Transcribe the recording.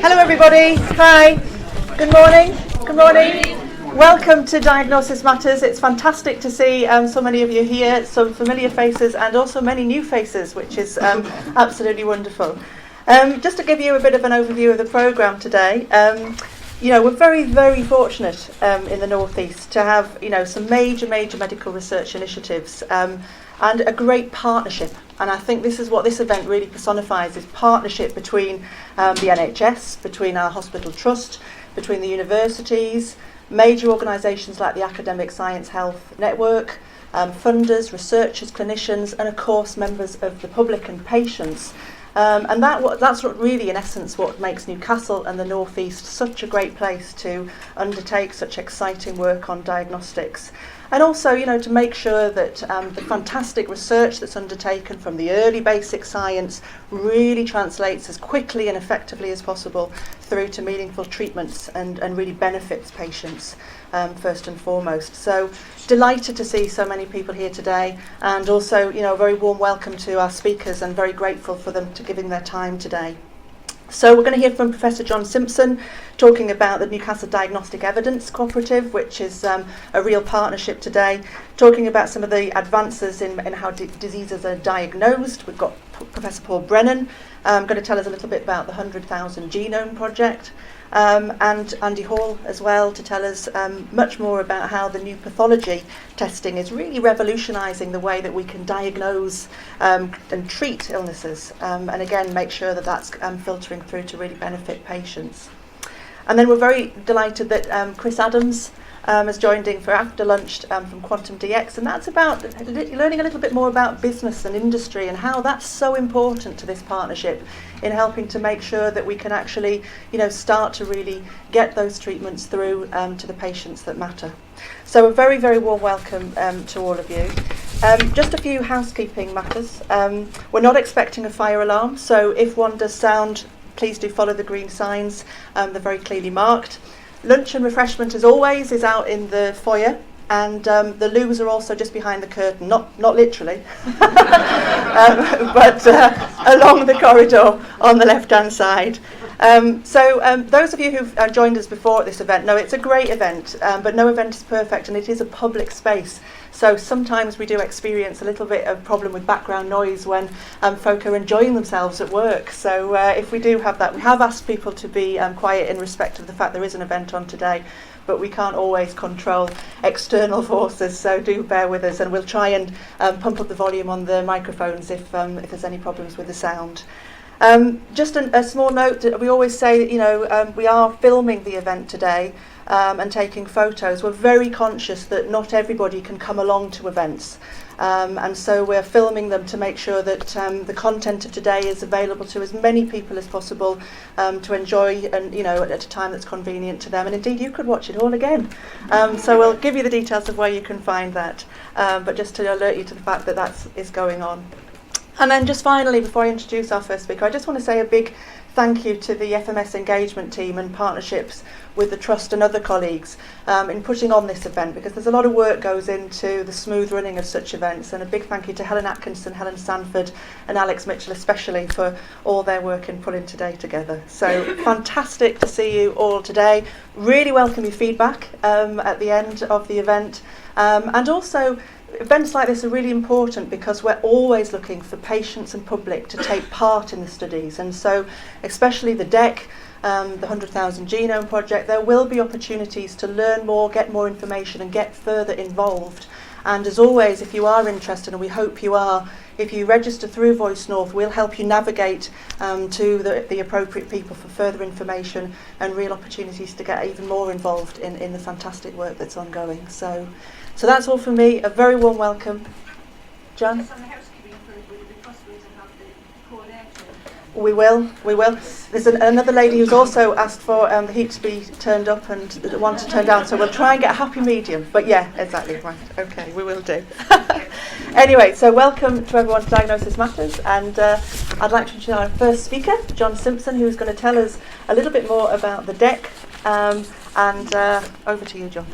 Hello everybody, hi, good morning, good morning. Welcome to Diagnosis Matters. It's fantastic to see so many of you here, some familiar faces and also many new faces, which is absolutely wonderful. Just to give you a bit of an overview of the programme today, we're very, very fortunate in the North East to have, some major medical research initiatives and a great partnership. And I think this is what this event really personifies, is partnership between the NHS, between our hospital trust, between the universities, major organisations like the Academic Science Health Network, funders, researchers, clinicians, and of course members of the public and patients. And that's what really, in essence, what makes Newcastle and the North East such a great place to undertake such exciting work on diagnostics. And also, to make sure that the fantastic research that's undertaken from the early basic science really translates as quickly and effectively as possible through to meaningful treatments and really benefits patients first and foremost. So delighted to see so many people here today, and also, a very warm welcome to our speakers and very grateful for them to giving their time today. So we're going to hear from Professor John Simpson talking about the Newcastle Diagnostic Evidence Cooperative, which is a real partnership today, talking about some of the advances in how diseases are diagnosed. We've got Professor Paul Brennan going to tell us a little bit about the 100,000 Genome Project, and Andy Hall as well to tell us much more about how the new pathology testing is really revolutionising the way that we can diagnose and treat illnesses, and again make sure that that's filtering through to really benefit patients. And then we're very delighted that Chris Adams has joined in for after lunch from Quantum DX, and that's about learning a little bit more about business and industry and how that's so important to this partnership in helping to make sure that we can actually, start to really get those treatments through to the patients that matter. So a very, very warm welcome to all of you. Just a few housekeeping matters. We're not expecting a fire alarm, so if one does sound, please do follow the green signs. They're very clearly marked. Lunch and refreshment, as always, is out in the foyer, and the loos are also just behind the curtain, not literally, but along the corridor on the left-hand side. So those of you who've joined us before at this event know it's a great event, but no event is perfect, and it is a public space. So sometimes we do experience a little bit of problem with background noise when folk are enjoying themselves at work. So if we do have that, we have asked people to be quiet in respect of the fact there is an event on today, but we can't always control external forces, so do bear with us, and we'll try and pump up the volume on the microphones if there's any problems with the sound. Just a small note that we always say, we are filming the event today and taking photos. We're very conscious that not everybody can come along to events, and so we're filming them to make sure that the content of today is available to as many people as possible to enjoy, and at a time that's convenient to them. And indeed, you could watch it all again. So we'll give you the details of where you can find that, but just to alert you to the fact that that is going on. And then just finally, before I introduce our first speaker, I just want to say a big thank you to the FMS engagement team and partnerships with the Trust and other colleagues in putting on this event, because there's a lot of work goes into the smooth running of such events, and a big thank you to Helen Atkinson, Helen Sanford and Alex Mitchell especially for all their work in pulling today together. So fantastic to see you all today. Really welcome your feedback at the end of the event, and also events like this are really important because we're always looking for patients and public to take part in the studies, and so especially the DEC, the 100,000 Genome Project, there will be opportunities to learn more, get more information and get further involved. And as always, if you are interested, and we hope you are, if you register through Voice North, we'll help you navigate to the appropriate people for further information and real opportunities to get even more involved in the fantastic work that's ongoing. So that's all from me. A very warm welcome. John? Yes, on the housekeeping front, would it be possible to have the coordinator? We will. There's another lady who's also asked for the heat to be turned up and the one to turn down, so we'll try and get a happy medium. But yeah, exactly, right. Okay, we will do. Anyway, so welcome to everyone to Diagnosis Matters, and I'd like to introduce our first speaker, John Simpson, who's going to tell us a little bit more about the DEC, and over to you, John.